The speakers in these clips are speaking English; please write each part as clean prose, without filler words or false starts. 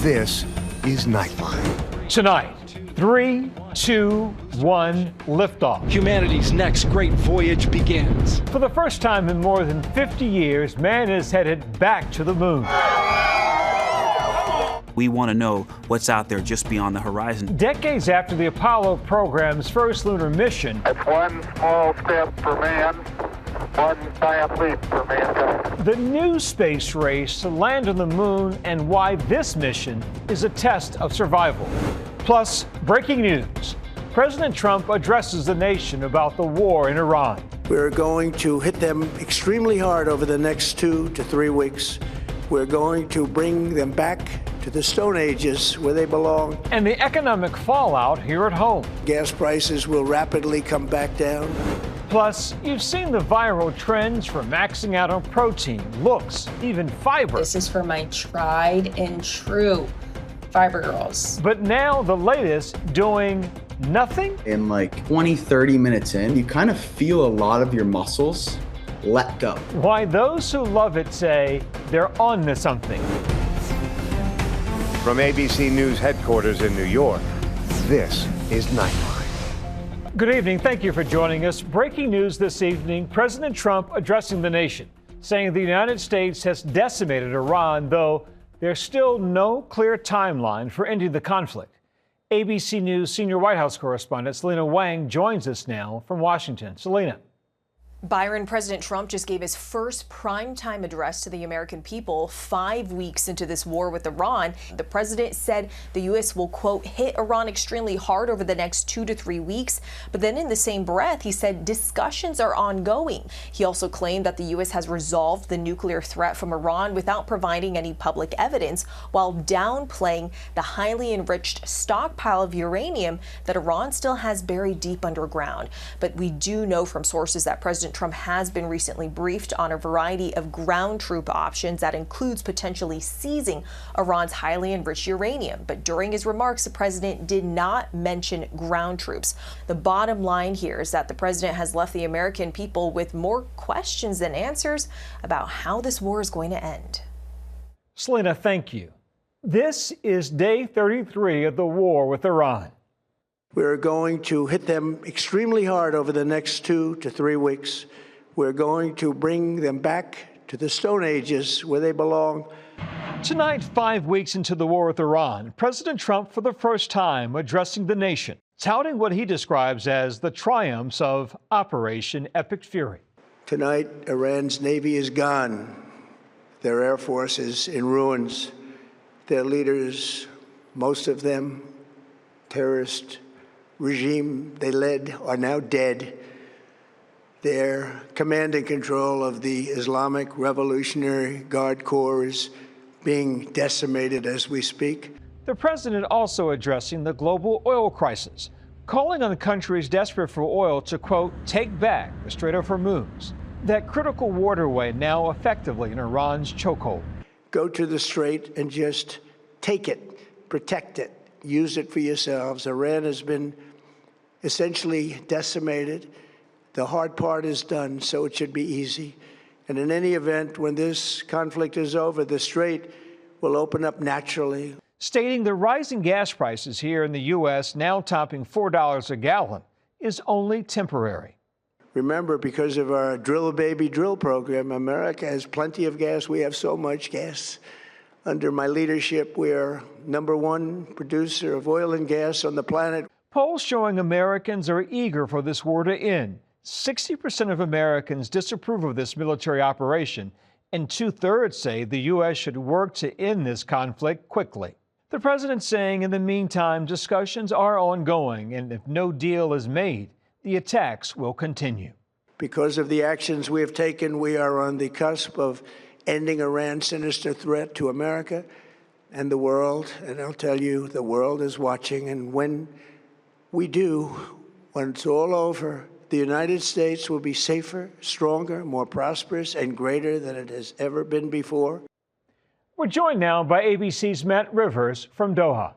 This is Nightline. Tonight, 3, 2, 1, liftoff. Humanity's next great voyage begins. For the first time in more than 50 years, man is headed back to the moon. We want to know what's out there just beyond the horizon. Decades after the Apollo program's first lunar mission, it's one small step for man, one giant leap for mankind. the new space race to land on the moon and why this mission is a test of survival. Plus, breaking news. President Trump addresses the nation about the war in Iran. We're going to hit them extremely hard over the next 2 to 3 weeks. We're going to bring them back to the Stone Ages where they belong. And the economic fallout here at home. Gas prices will rapidly come back down. Plus, you've seen the viral trends for maxing out on protein, looks, even fiber. This is for my tried and true fiber girls. But now the latest, doing nothing? In like 20-30 minutes in, you kind of feel a lot of your muscles let go. Why those who love it say they're on to something. From ABC News headquarters in New York, this is Nightline. Good evening. Thank you for joining us. Breaking news this evening, President Trump addressing the nation, saying the United States has decimated Iran, though there's still no clear timeline for ending the conflict. ABC News senior White House correspondent Selena Wang joins us now from Washington. Selena. Byron, President Trump just gave his first primetime address to the American people 5 weeks into this war with Iran. The president said the U.S. will, quote, hit Iran extremely hard over the next 2 to 3 weeks. But then in the same breath, he said discussions are ongoing. He also claimed that the U.S. has resolved the nuclear threat from Iran without providing any public evidence, while downplaying the highly enriched stockpile of uranium that Iran still has buried deep underground. But we do know from sources that President Trump has been recently briefed on a variety of ground troop options that includes potentially seizing Iran's highly enriched uranium. But during his remarks, the president did not mention ground troops. The bottom line here is that the president has left the American people with more questions than answers about how this war is going to end. Selena, thank you. This is day 33 of the war with Iran. We're going to hit them extremely hard over the next 2 to 3 weeks. We're going to bring them back to the Stone Ages where they belong. Tonight, 5 weeks into the war with Iran, President Trump for the first time addressing the nation, touting what he describes as the triumphs of Operation Epic Fury. Tonight, Iran's Navy is gone. Their Air Force is in ruins. Their leaders, most of them, terrorist regime they led, are now dead. Their command and control of the Islamic Revolutionary Guard Corps is being decimated as we speak. The president also addressing the global oil crisis, calling on countries desperate for oil to, quote, take back the Strait of Hormuz, that critical waterway now effectively in Iran's chokehold. Go to the Strait and just take it, protect it, use it for yourselves. Iran has been essentially decimated. The hard part is done, so it should be easy. And in any event, when this conflict is over, the Strait will open up naturally. Stating the rising gas prices here in the U.S., now topping $4 a gallon, is only temporary. Remember, because of our Drill Baby Drill program, America has plenty of gas. We have so much gas. Under my leadership, we are #1 producer of oil and gas on the planet. Polls showing Americans are eager for this war to end. 60% of Americans disapprove of this military operation, and 2/3 say the U.S. should work to end this conflict quickly. The president saying in the meantime, discussions are ongoing, and if no deal is made, the attacks will continue. Because of the actions we have taken, we are on the cusp of ending Iran's sinister threat to America and the world. And I'll tell you, the world is watching. And when we do, when it's all over, the United States will be safer, stronger, more prosperous, and greater than it has ever been before. We're joined now by ABC's Matt Rivers from Doha.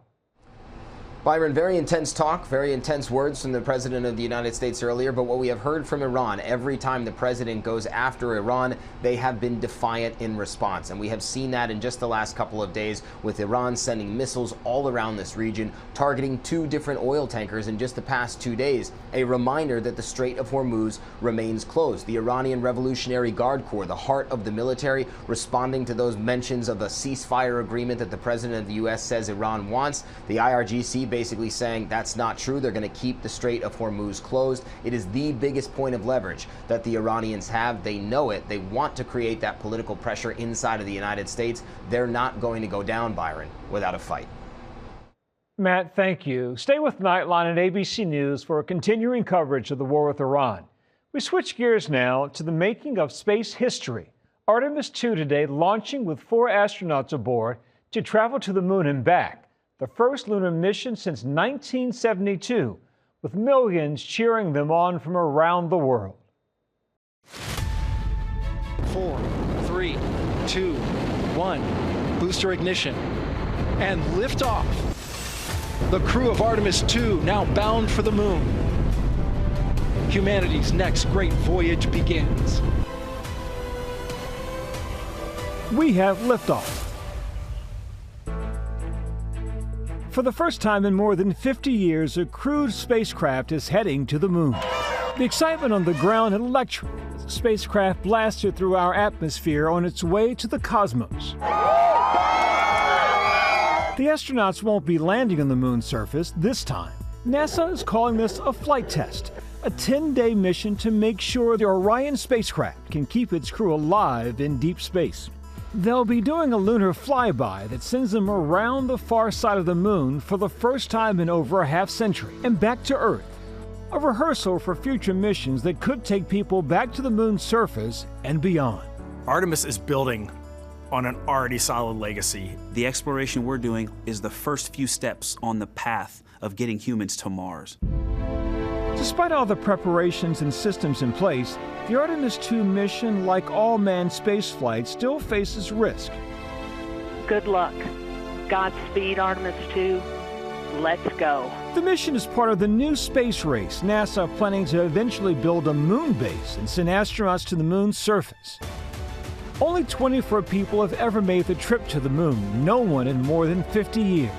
Byron, very intense talk, very intense words from the President of the United States earlier, but what we have heard from Iran, every time the President goes after Iran, they have been defiant in response. And we have seen that in just the last couple of days with Iran sending missiles all around this region, targeting 2 different oil tankers in just the past 2 days. A reminder that the Strait of Hormuz remains closed. The Iranian Revolutionary Guard Corps, the heart of the military, responding to those mentions of a ceasefire agreement that the President of the U.S. says Iran wants. The IRGC basically saying that's not true. They're going to keep the Strait of Hormuz closed. It is the biggest point of leverage that the Iranians have. They know it. They want to create that political pressure inside of the United States. They're not going to go down, Byron, without a fight. Matt, thank you. Stay with Nightline and ABC News for continuing coverage of the war with Iran. We switch gears now to the making of space history. Artemis II today launching with 4 astronauts aboard to travel to the moon and back. The first lunar mission since 1972, with millions cheering them on from around the world. 4, 3, 2, 1. Booster ignition. And liftoff. The crew of Artemis II now bound for the moon. Humanity's next great voyage begins. We have liftoff. For the first time in more than 50 years, a crewed spacecraft is heading to the moon. The excitement on the ground had electric as the spacecraft blasted through our atmosphere on its way to the cosmos. The astronauts won't be landing on the moon's surface this time. NASA is calling this a flight test, a 10-day mission to make sure the Orion spacecraft can keep its crew alive in deep space. They'll be doing a lunar flyby that sends them around the far side of the moon for the first time in over a half-century and back to Earth. A rehearsal for future missions that could take people back to the moon's surface and beyond. Artemis is building on an already solid legacy. The exploration we're doing is the first few steps on the path of getting humans to Mars. Despite all the preparations and systems in place, the Artemis II mission, like all manned spaceflight, still faces risk. Good luck. Godspeed, Artemis II. Let's go. The mission is part of the new space race, NASA planning to eventually build a moon base and send astronauts to the moon's surface. Only 24 people have ever made the trip to the moon, no one in more than 50 years.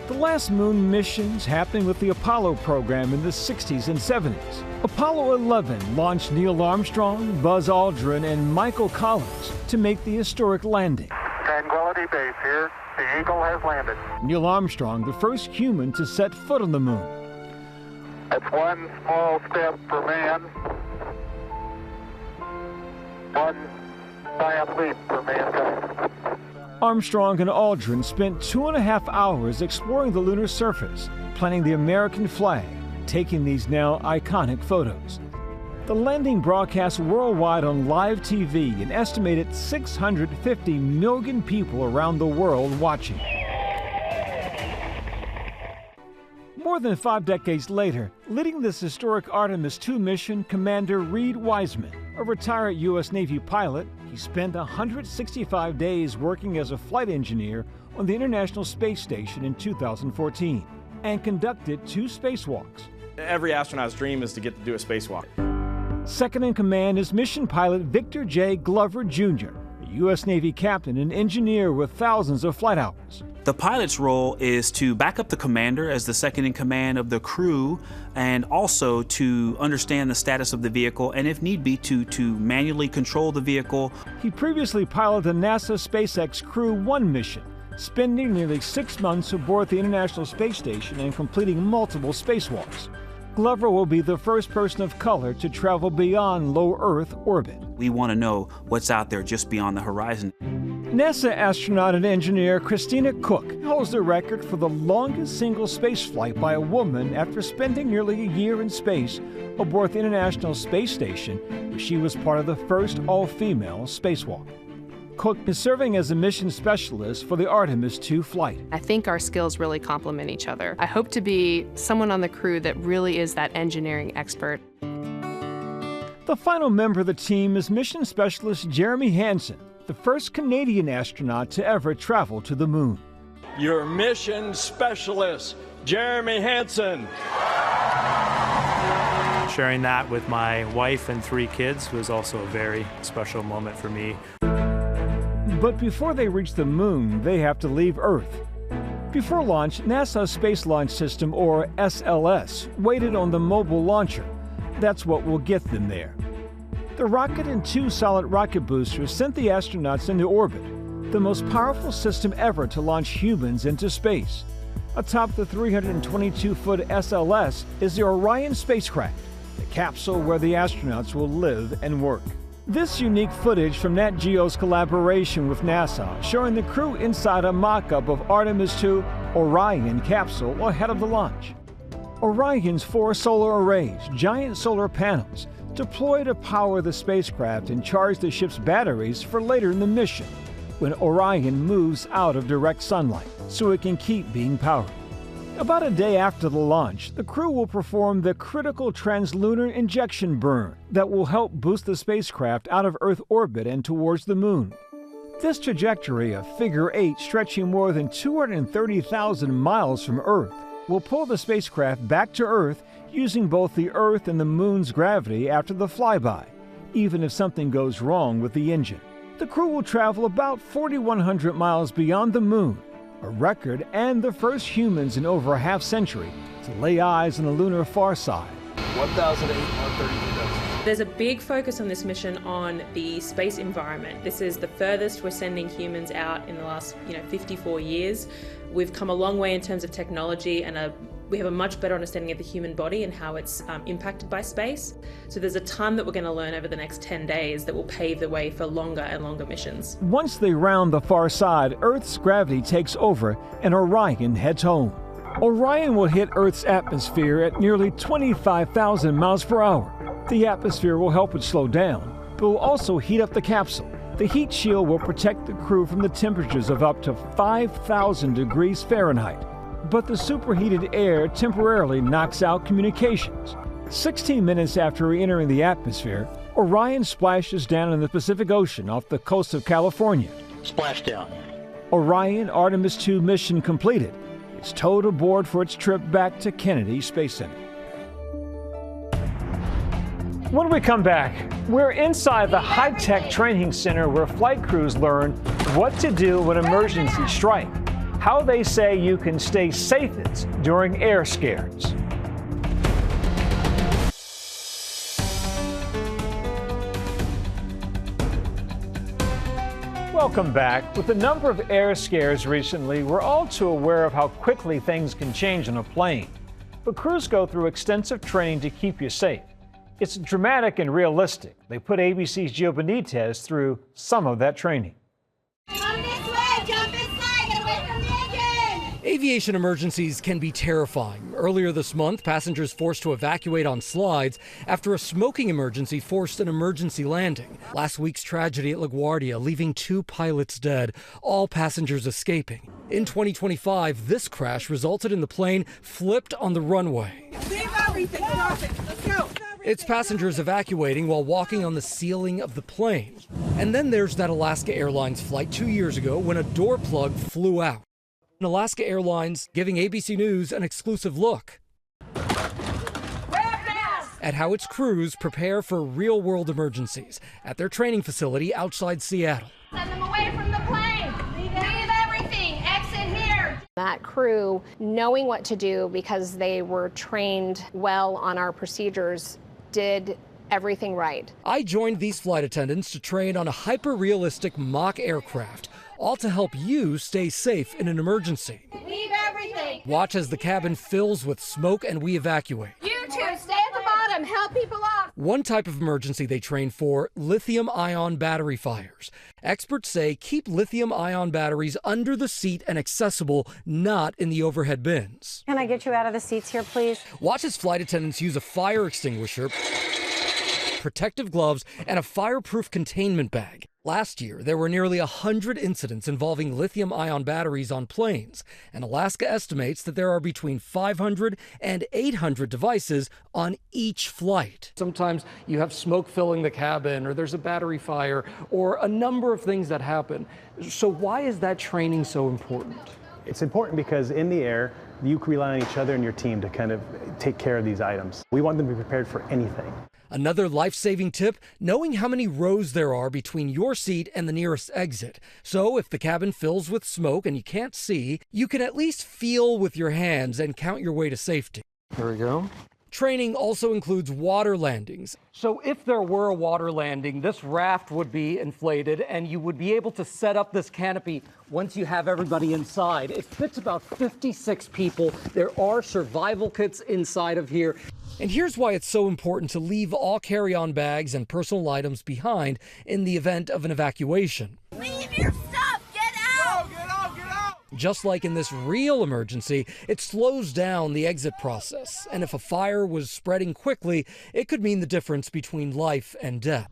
The last moon missions happening with the Apollo program in the 60s and 70s. Apollo 11 launched Neil Armstrong, Buzz Aldrin, and Michael Collins to make the historic landing. Tranquility Base here. The Eagle has landed. Neil Armstrong, the first human to set foot on the moon. That's one small step for man, one giant leap for mankind. Armstrong and Aldrin spent 2.5 hours exploring the lunar surface, planting the American flag, taking these now iconic photos. The landing broadcast worldwide on live TV, an estimated 650 million people around the world watching. More than 5 decades later, leading this historic Artemis II mission, Commander Reed Wiseman, a retired U.S. Navy pilot. He spent 165 days working as a flight engineer on the International Space Station in 2014 and conducted 2 spacewalks. Every astronaut's dream is to get to do a spacewalk. Second in command is mission pilot Victor J. Glover Jr., a U.S. Navy captain and engineer with thousands of flight hours. The pilot's role is to back up the commander as the second in command of the crew, and also to understand the status of the vehicle, and if need be, to manually control the vehicle. He previously piloted the NASA SpaceX Crew 1 mission, spending nearly 6 months aboard the International Space Station and completing multiple spacewalks. Glover will be the first person of color to travel beyond low Earth orbit. We want to know what's out there just beyond the horizon. NASA astronaut and engineer Christina Cook holds the record for the longest single spaceflight by a woman after spending nearly a year in space aboard the International Space Station, where she was part of the first all-female spacewalk. Cook is serving as a mission specialist for the Artemis II flight. I think our skills really complement each other. I hope to be someone on the crew that really is that engineering expert. The final member of the team is mission specialist Jeremy Hansen, the first Canadian astronaut to ever travel to the moon. Your mission specialist, Jeremy Hansen. Sharing that with my wife and 3 kids was also a very special moment for me. But before they reach the moon, they have to leave Earth. Before launch, NASA's Space Launch System, or SLS, waited on the mobile launcher. That's what will get them there. The rocket and 2 solid rocket boosters sent the astronauts into orbit, the most powerful system ever to launch humans into space. Atop the 322-foot SLS is the Orion spacecraft, the capsule where the astronauts will live and work. This unique footage from Nat Geo's collaboration with NASA, showing the crew inside a mock-up of Artemis II Orion capsule ahead of the launch. Orion's 4 solar arrays, giant solar panels, deploy to power the spacecraft and charge the ship's batteries for later in the mission, when Orion moves out of direct sunlight so it can keep being powered. About a day after the launch, the crew will perform the critical translunar injection burn that will help boost the spacecraft out of Earth orbit and towards the moon. This trajectory, a figure 8 stretching more than 230,000 miles from Earth, will pull the spacecraft back to Earth using both the Earth and the moon's gravity after the flyby, even if something goes wrong with the engine. The crew will travel about 4,100 miles beyond the moon, a record and the first humans in over a half-century to lay eyes on the lunar far side. 1,832. There's a big focus on this mission on the space environment. This is the furthest we're sending humans out in the last 54 years. We've come a long way in terms of technology, and we have a much better understanding of the human body and how it's impacted by space. So there's a ton that we're going to learn over the next 10 days that will pave the way for longer and longer missions. Once they round the far side, Earth's gravity takes over and Orion heads home. Orion will hit Earth's atmosphere at nearly 25,000 miles per hour. The atmosphere will help it slow down, but will also heat up the capsule. The heat shield will protect the crew from the temperatures of up to 5,000 degrees Fahrenheit. But the superheated air temporarily knocks out communications. 16 minutes after entering the atmosphere, Orion splashes down in the Pacific Ocean off the coast of California. Splashdown. Orion Artemis II mission completed. It's towed aboard for its trip back to Kennedy Space Center. When we come back, we're inside the high-tech training center where flight crews learn what to do when emergencies strike, how they say you can stay safest during air scares. Welcome back. With the number of air scares recently, we're all too aware of how quickly things can change on a plane. But crews go through extensive training to keep you safe. It's dramatic and realistic. They put ABC's Gio Benitez through some of that training. Come this way, jump inside, get away from the engine! Aviation emergencies can be terrifying. Earlier this month, passengers forced to evacuate on slides after a smoking emergency forced an emergency landing. Last week's tragedy at LaGuardia, leaving 2 pilots dead, all passengers escaping. In 2025, this crash resulted in the plane flipped on the runway. Leave everything, let's go! Its passengers evacuating while walking on the ceiling of the plane. And then there's that Alaska Airlines flight 2 years ago when a door plug flew out. And Alaska Airlines giving ABC News an exclusive look at how its crews prepare for real-world emergencies at their training facility outside Seattle. Send them away from the plane! Leave everything! Exit here! That crew, knowing what to do because they were trained well on our procedures, did everything right. I joined these flight attendants to train on a hyper-realistic mock aircraft, all to help you stay safe in an emergency. Leave everything! Watch as the cabin fills with smoke and we evacuate. You two, stay at the bottom, help people off! One type of emergency they train for, lithium-ion battery fires. Experts say keep lithium-ion batteries under the seat and accessible, not in the overhead bins. Can I get you out of the seats here, please? Watch as flight attendants use a fire extinguisher, protective gloves, and a fireproof containment bag. Last year, there were nearly 100 incidents involving lithium-ion batteries on planes, and Alaska estimates that there are between 500 and 800 devices on each flight. Sometimes you have smoke filling the cabin, or there's a battery fire, or a number of things that happen. So why is that training so important? It's important because in the air, You can rely on each other and your team to kind of take care of these items. We want them to be prepared for anything. Another life-saving tip, knowing how many rows there are between your seat and the nearest exit. So if the cabin fills with smoke and you can't see, you can at least feel with your hands and count your way to safety. Here we go. Training also includes water landings. So if there were a water landing, this raft would be inflated and you would be able to set up this canopy once you have everybody inside. It fits about 56 people. There are survival kits inside of here. And here's why it's so important to leave all carry-on bags and personal items behind in the event of an evacuation. Leave your stuff! Get out! Get out! Get out! Just like in this real emergency, it slows down the exit process. And if a fire was spreading quickly, it could mean the difference between life and death.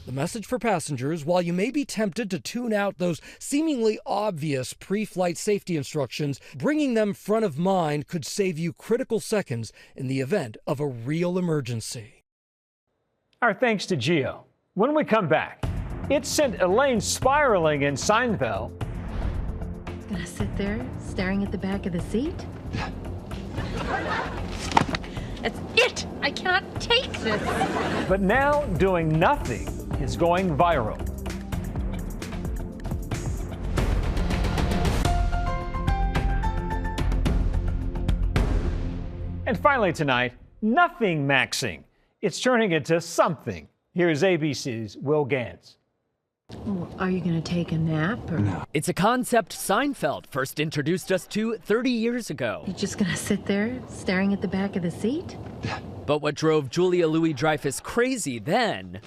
The message for passengers, while you may be tempted to tune out those seemingly obvious pre-flight safety instructions, bringing them front of mind could save you critical seconds in the event of a real emergency. Our thanks to Gio. When we come back, it sent Elaine spiraling in Seinfeld. Gonna sit there staring at the back of the seat? That's it! I cannot take this! But now doing nothing is going viral. And finally tonight, nothing maxing. It's turning into something. Here's ABC's Will Gantz. Are you gonna take a nap or? No. It's a concept Seinfeld first introduced us to 30 years ago. You just gonna sit there staring at the back of the seat? But what drove Julia Louis-Dreyfus crazy then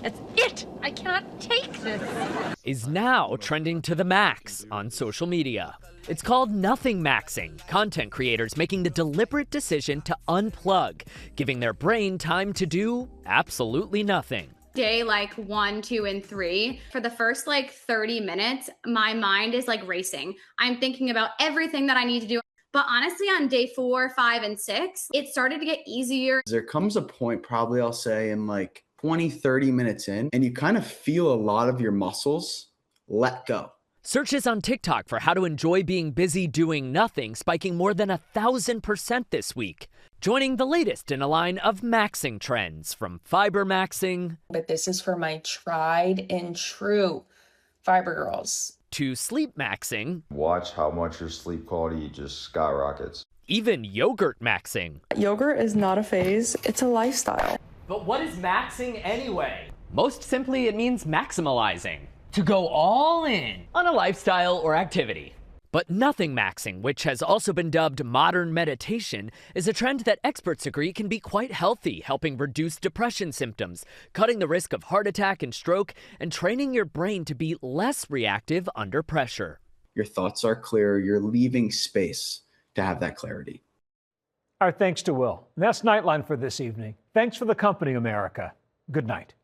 That's it! I cannot take this! is now trending to the max on social media. It's called nothing maxing, content creators making the deliberate decision to unplug, giving their brain time to do absolutely nothing. Day 1, 2, and 3, for the first 30 minutes, my mind is racing. I'm thinking about everything that I need to do. But honestly, on day 4, 5, and 6, it started to get easier. There comes a point, probably I'll say in 20, 30 minutes in, and you kind of feel a lot of your muscles let go. Searches on TikTok for how to enjoy being busy doing nothing spiking more than 1,000% this week. Joining the latest in a line of maxing trends, from fiber maxing. But this is for my tried and true fiber girls. To sleep maxing. Watch how much your sleep quality just skyrockets. Even yogurt maxing. Yogurt is not a phase, it's a lifestyle. But what is maxing anyway? Most simply, it means maximalizing. To go all in on a lifestyle or activity. But nothing maxing, which has also been dubbed modern meditation, is a trend that experts agree can be quite healthy, helping reduce depression symptoms, cutting the risk of heart attack and stroke, and training your brain to be less reactive under pressure. Your thoughts are clear. You're leaving space to have that clarity. Our thanks to Will. And that's Nightline for this evening. Thanks for the company, America. Good night.